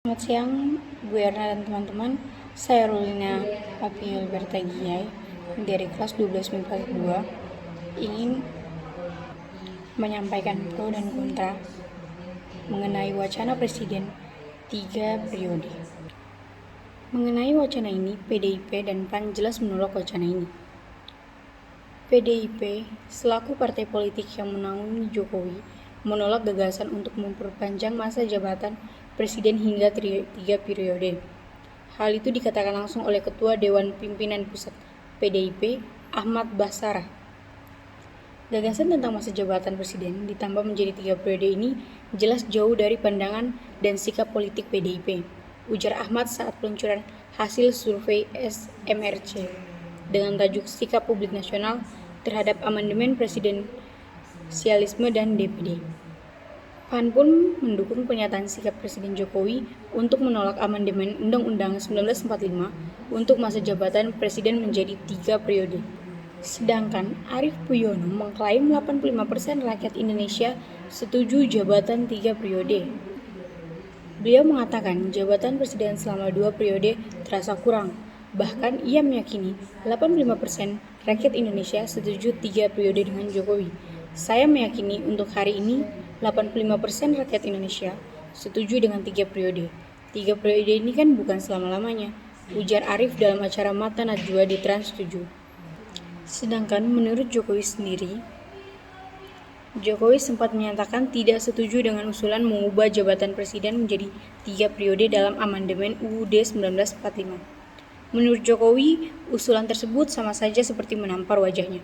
Selamat siang, Bu Erna dan teman-teman. Saya Rulina Papiol Bertagiai dari kelas 12 MIPA 2 ingin menyampaikan pro dan kontra mengenai wacana Presiden 3 periode. Mengenai wacana ini, PDIP dan PAN jelas menolak wacana ini. PDIP selaku partai politik yang menaungi Jokowi menolak gagasan untuk memperpanjang masa jabatan Presiden hingga 3 periode. Hal itu dikatakan langsung oleh Ketua Dewan Pimpinan Pusat PDIP, Ahmad Basarah. Gagasan tentang masa jabatan Presiden ditambah menjadi 3 periode ini jelas jauh dari pandangan dan sikap politik PDIP, ujar Ahmad saat peluncuran hasil survei SMRC dengan tajuk Sikap Publik Nasional terhadap Amandemen Presidensialisme dan DPD. PAN pun mendukung pernyataan sikap Presiden Jokowi untuk menolak amandemen Undang-Undang 1945 untuk masa jabatan Presiden menjadi 3 periode. Sedangkan Arief Puyono mengklaim 85% rakyat Indonesia setuju jabatan 3 periode. Beliau mengatakan jabatan Presiden selama 2 periode terasa kurang. Bahkan ia meyakini 85% rakyat Indonesia setuju 3 periode dengan Jokowi. Saya meyakini untuk hari ini 85% rakyat Indonesia setuju dengan 3 periode. 3 periode ini kan bukan selama-lamanya, ujar Arief dalam acara Mata Najwa di Trans 7. Sedangkan menurut Jokowi sendiri, Jokowi sempat menyatakan tidak setuju dengan usulan mengubah jabatan presiden menjadi 3 periode dalam amandemen UUD 1945. Menurut Jokowi, usulan tersebut sama saja seperti menampar wajahnya.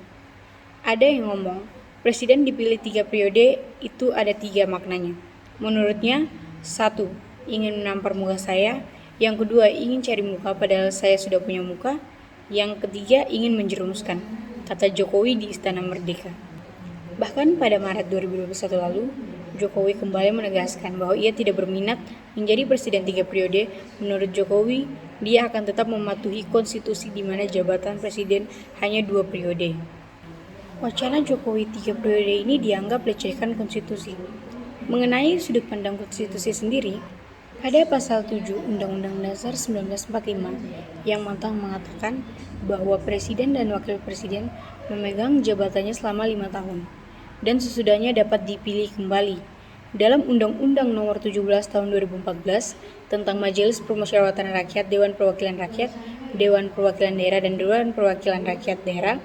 Ada yang ngomong, Presiden dipilih 3 periode itu ada 3 maknanya. Menurutnya, 1. Ingin menampar muka saya. Yang kedua, ingin cari muka padahal saya sudah punya muka. Yang ketiga, ingin menjerumuskan, kata Jokowi di Istana Merdeka. Bahkan pada Maret 2021 lalu, Jokowi kembali menegaskan bahwa ia tidak berminat menjadi presiden 3 periode. Menurut Jokowi, dia akan tetap mematuhi konstitusi di mana jabatan presiden hanya 2 periode. Wacana Jokowi 3 periode ini dianggap melecehkan konstitusi. Mengenai sudut pandang konstitusi sendiri, ada pasal 7 Undang-Undang Dasar 1945 yang mengatakan bahwa presiden dan wakil presiden memegang jabatannya selama 5 tahun dan sesudahnya dapat dipilih kembali. Dalam Undang-Undang Nomor 17 Tahun 2014 tentang Majelis Permusyawaratan Rakyat, Dewan Perwakilan Rakyat, Dewan Perwakilan Daerah dan Dewan Perwakilan Rakyat Daerah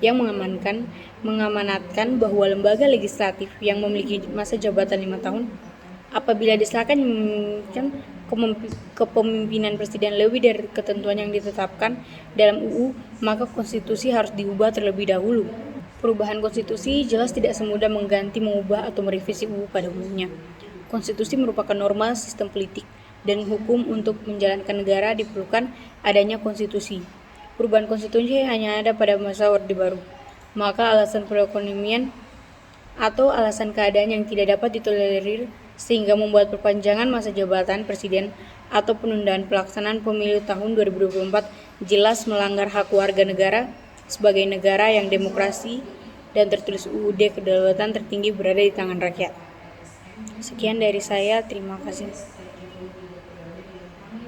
yang mengamanatkan bahwa lembaga legislatif yang memiliki masa jabatan 5 tahun apabila disahkan memiliki kepemimpinan presiden lebih dari ketentuan yang ditetapkan dalam UU, maka konstitusi harus diubah terlebih dahulu. Perubahan konstitusi jelas tidak semudah mengganti, mengubah, atau merevisi UU pada umumnya. Konstitusi merupakan norma sistem politik dan hukum. Untuk menjalankan negara diperlukan adanya konstitusi. Perubahan konstitusi hanya ada pada masa Orde Baru. Maka alasan perekonomian atau alasan keadaan yang tidak dapat ditolerir sehingga membuat perpanjangan masa jabatan presiden atau penundaan pelaksanaan pemilu tahun 2024 jelas melanggar hak warga negara sebagai negara yang demokrasi dan tertulis UUD kedaulatan tertinggi berada di tangan rakyat. Sekian dari saya, terima kasih.